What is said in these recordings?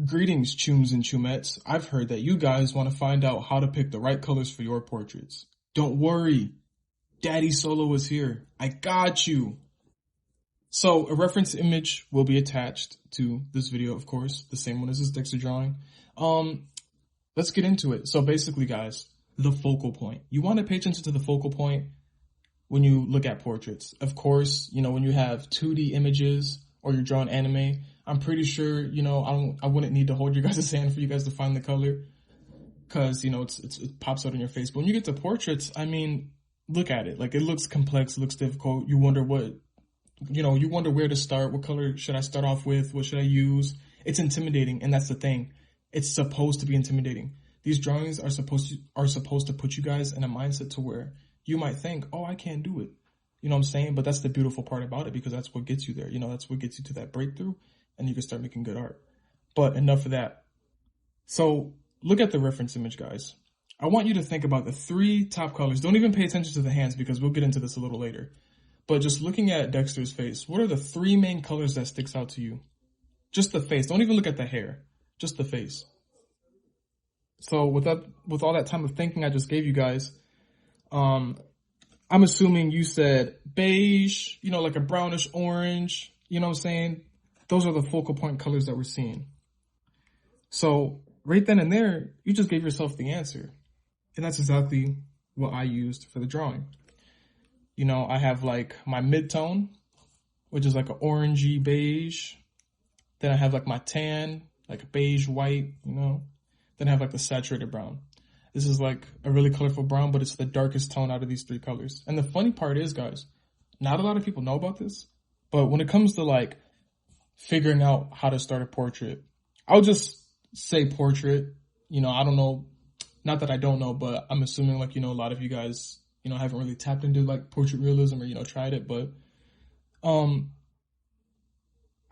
Greetings, chums and chumettes. I've heard that you guys want to find out how to pick the right colors for your portraits. Don't worry, Daddy Solo is here. I got you. So a reference image will be attached to this video, of course, the same one as this Dexter drawing. Let's get into it. So basically, guys, the focal point. You want to pay attention to the focal point when you look at portraits. Of course, when you have 2D images or you're drawing anime, I'm pretty sure, I wouldn't need to hold your guys' hand for you guys to find the color because, it pops out in your face. But when you get to portraits, I mean, look at it. Like, it looks complex, it looks difficult. You wonder you wonder where to start. What color should I start off with? What should I use? It's intimidating, and that's the thing. It's supposed to be intimidating. These drawings are supposed to put you guys in a mindset to where you might think, oh, I can't do it. You know what I'm saying? But that's the beautiful part about it, because that's what gets you there. That's what gets you to that breakthrough, and you can start making good art. But enough of that. So look at the reference image, guys. I want you to think about the 3 top colors. Don't even pay attention to the hands, because we'll get into this a little later. But just looking at Dexter's face, what are the 3 main colors that sticks out to you? Just the face. Don't even look at the hair. Just the face. So with all that time of thinking I just gave you guys, I'm assuming you said beige, like a brownish orange, you know what I'm saying? Those are the focal point colors that we're seeing. So right then and there, you just gave yourself the answer. And that's exactly what I used for the drawing. I have like my mid-tone, which is like an orangey beige. Then I have like my tan, like a beige white, Then I have like the saturated brown. This is like a really colorful brown, but it's the darkest tone out of these 3 colors. And the funny part is, guys, not a lot of people know about this, but when it comes to like figuring out how to start a portrait, I'll just say portrait. I don't know, not that I don't know, but I'm assuming like, a lot of you guys, haven't really tapped into like portrait realism or, tried it. But I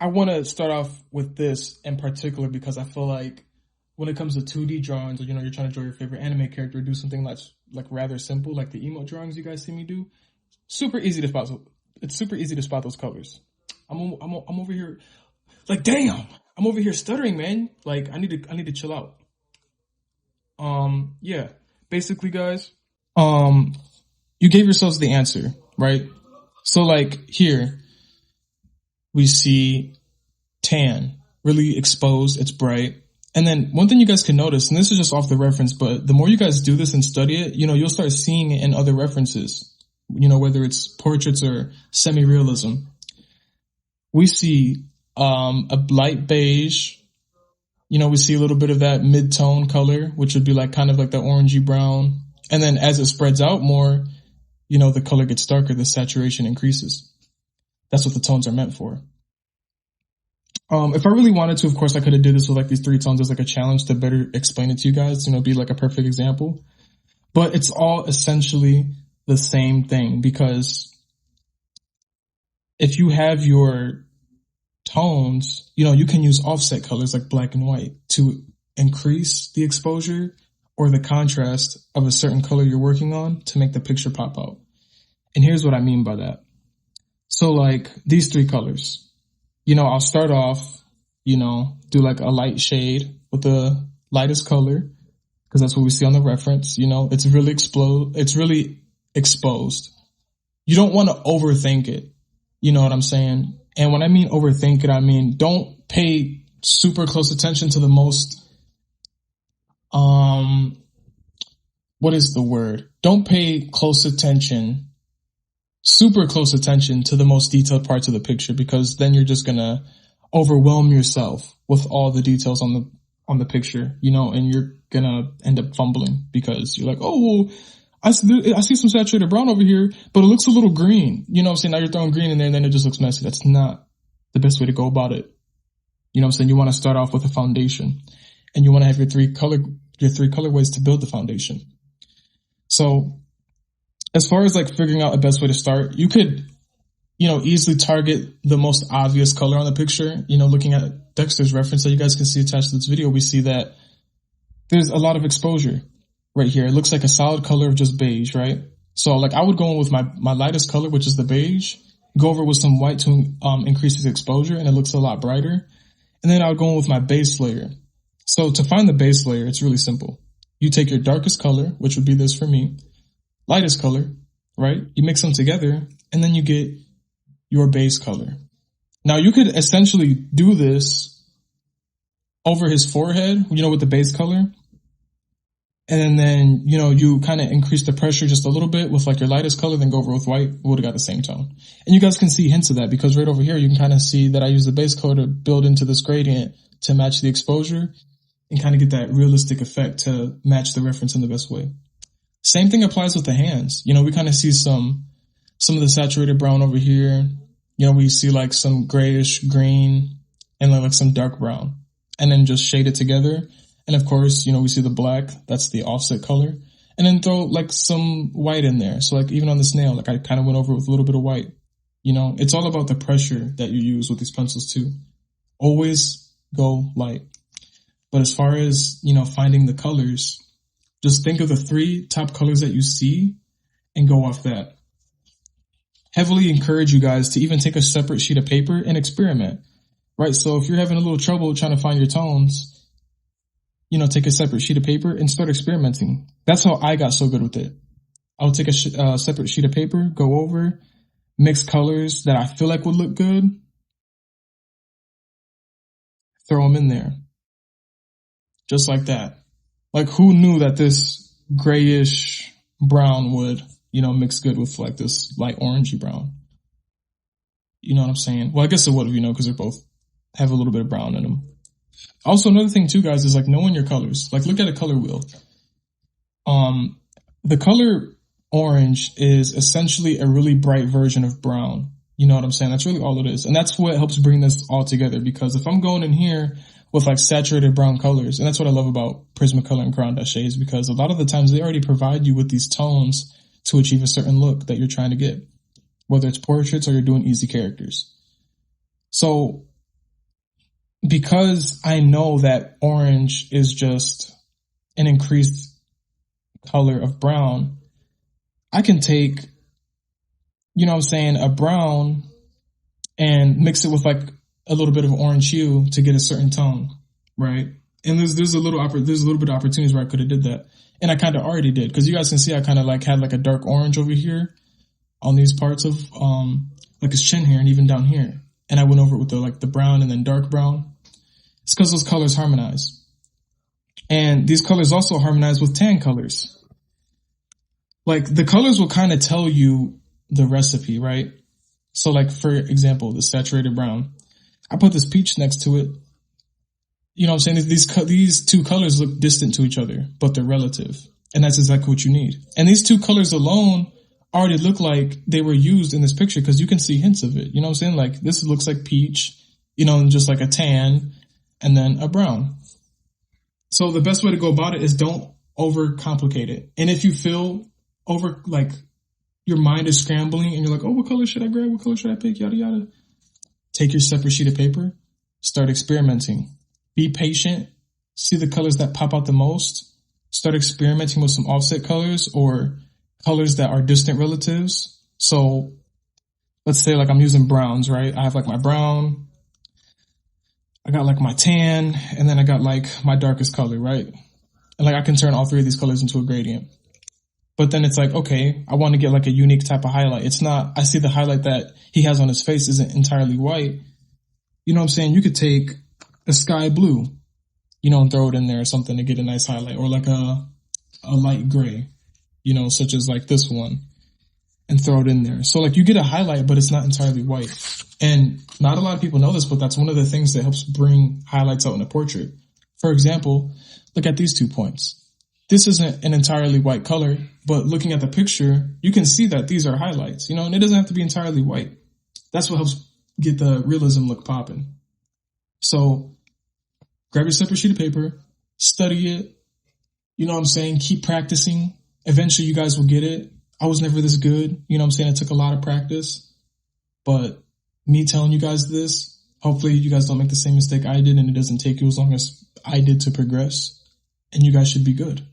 want to start off with this in particular because I feel like when it comes to 2D drawings, or, you're trying to draw your favorite anime character, or do something that's like rather simple, like the emote drawings you guys see me do, super easy to spot. So it's super easy to spot those colors. I'm over here, like, damn, I'm over here stuttering, man. Like, I need to chill out. Yeah, basically, guys, you gave yourselves the answer, right? So like here, we see tan, really exposed, it's bright. And then one thing you guys can notice, and this is just off the reference, but the more you guys do this and study it, you'll start seeing it in other references, whether it's portraits or semi-realism. We see a light beige, we see a little bit of that mid-tone color, which would be like kind of like the orangey brown. And then as it spreads out more, the color gets darker, the saturation increases. That's what the tones are meant for. If I really wanted to, of course, I could have did this with like these 3 tones as like a challenge to better explain it to you guys, be like a perfect example. But it's all essentially the same thing, because if you have your tones, you can use offset colors like black and white to increase the exposure or the contrast of a certain color you're working on to make the picture pop out. And here's what I mean by that. So like these 3 colors, I'll start off, do like a light shade with the lightest color, because that's what we see on the reference. It's really exposed. You don't want to overthink it. You know what I'm saying? And when I mean overthink it, I mean don't pay super close attention to the most, what is the word? Don't pay super close attention to the most detailed parts of the picture, because then you're just gonna overwhelm yourself with all the details on the picture, and you're gonna end up fumbling because you're like, oh, well, I see some saturated brown over here, but it looks a little green. You know what I'm saying? Now you're throwing green in there and then it just looks messy. That's not the best way to go about it. You know what I'm saying? You want to start off with a foundation, and you want to have your 3 colorways to build the foundation. So as far as like figuring out a best way to start, you could, easily target the most obvious color on the picture. Looking at Dexter's reference that you guys can see attached to this video, we see that there's a lot of exposure right here. It looks like a solid color of just beige, right? So like I would go in with my lightest color, which is the beige, go over with some white to increase its exposure, and it looks a lot brighter. And then I'll go in with my base layer. So to find the base layer, it's really simple. You take your darkest color, which would be this for me, lightest color, right? You mix them together, and then you get your base color. Now you could essentially do this over his forehead, with the base color. And then, you kind of increase the pressure just a little bit with like your lightest color, then go over with white, we would have got the same tone. And you guys can see hints of that because right over here, you can kind of see that I use the base color to build into this gradient to match the exposure and kind of get that realistic effect to match the reference in the best way. Same thing applies with the hands. We kind of see some of the saturated brown over here. We see like some grayish green and like some dark brown and then just shade it together. And of course, we see the black, that's the offset color, and then throw like some white in there. So like even on the snail, like I kind of went over with a little bit of white. It's all about the pressure that you use with these pencils too. Always go light. But as far as, finding the colors, just think of the 3 top colors that you see and go off that. Heavily encourage you guys to even take a separate sheet of paper and experiment, right? So if you're having a little trouble trying to find your tones, take a separate sheet of paper and start experimenting. That's how I got so good with it. I would take a separate sheet of paper, go over, mix colors that I feel like would look good, throw them in there. Just like that. Like who knew that this grayish brown would, mix good with like this light orangey brown? You know what I'm saying? Well, I guess it would have, because they both have a little bit of brown in them. Also, another thing too, guys, is like knowing your colors. Like look at a color wheel. The color orange is essentially a really bright version of brown. You know what I'm saying? That's really all it is. And that's what helps bring this all together, because if I'm going in here with like saturated brown colors, and that's what I love about Prismacolor and Caran d'Ache, is because a lot of the times they already provide you with these tones to achieve a certain look that you're trying to get, whether it's portraits or you're doing easy characters. So because I know that orange is just an increased color of brown, I can take, a brown and mix it with like a little bit of orange hue to get a certain tone, right? And there's a little bit of opportunities where I could have did that. And I kind of already did, because you guys can see I kind of like had like a dark orange over here on these parts of like his chin hair and even down here. And I went over it with the brown and then dark brown. It's because those colors harmonize. And these colors also harmonize with tan colors. Like the colors will kind of tell you the recipe, right? So like, for example, the saturated brown, I put this peach next to it. You know what I'm saying? These 2 colors look distant to each other, but they're relative. And that's exactly what you need. And these 2 colors alone already look like they were used in this picture, because you can see hints of it. You know what I'm saying? Like this looks like peach, and just like a tan and then a brown. So the best way to go about it is don't overcomplicate it. And if you feel your mind is scrambling and you're like, oh, what color should I grab? What color should I pick? Yada, yada. Take your separate sheet of paper, start experimenting. Be patient, see the colors that pop out the most, start experimenting with some offset colors or colors that are distant relatives. So let's say like I'm using browns, right? I have like my brown, I got like my tan, and then I got like my darkest color, right? And like I can turn all 3 of these colors into a gradient. But then it's like, okay, I want to get like a unique type of highlight. It's not, I see the highlight that he has on his face isn't entirely white. You know what I'm saying? You could take a sky blue, and throw it in there or something to get a nice highlight, or like a light gray, such as like this one, and throw it in there. So like you get a highlight, but it's not entirely white. And not a lot of people know this, but that's one of the things that helps bring highlights out in a portrait. For example, look at these 2 points. This isn't an entirely white color, but looking at the picture, you can see that these are highlights, and it doesn't have to be entirely white. That's what helps get the realism look popping. So grab your separate sheet of paper, study it, you know what I'm saying? Keep practicing. Eventually you guys will get it. I was never this good. You know what I'm saying? It took a lot of practice, but me telling you guys this, hopefully you guys don't make the same mistake I did and it doesn't take you as long as I did to progress, and you guys should be good.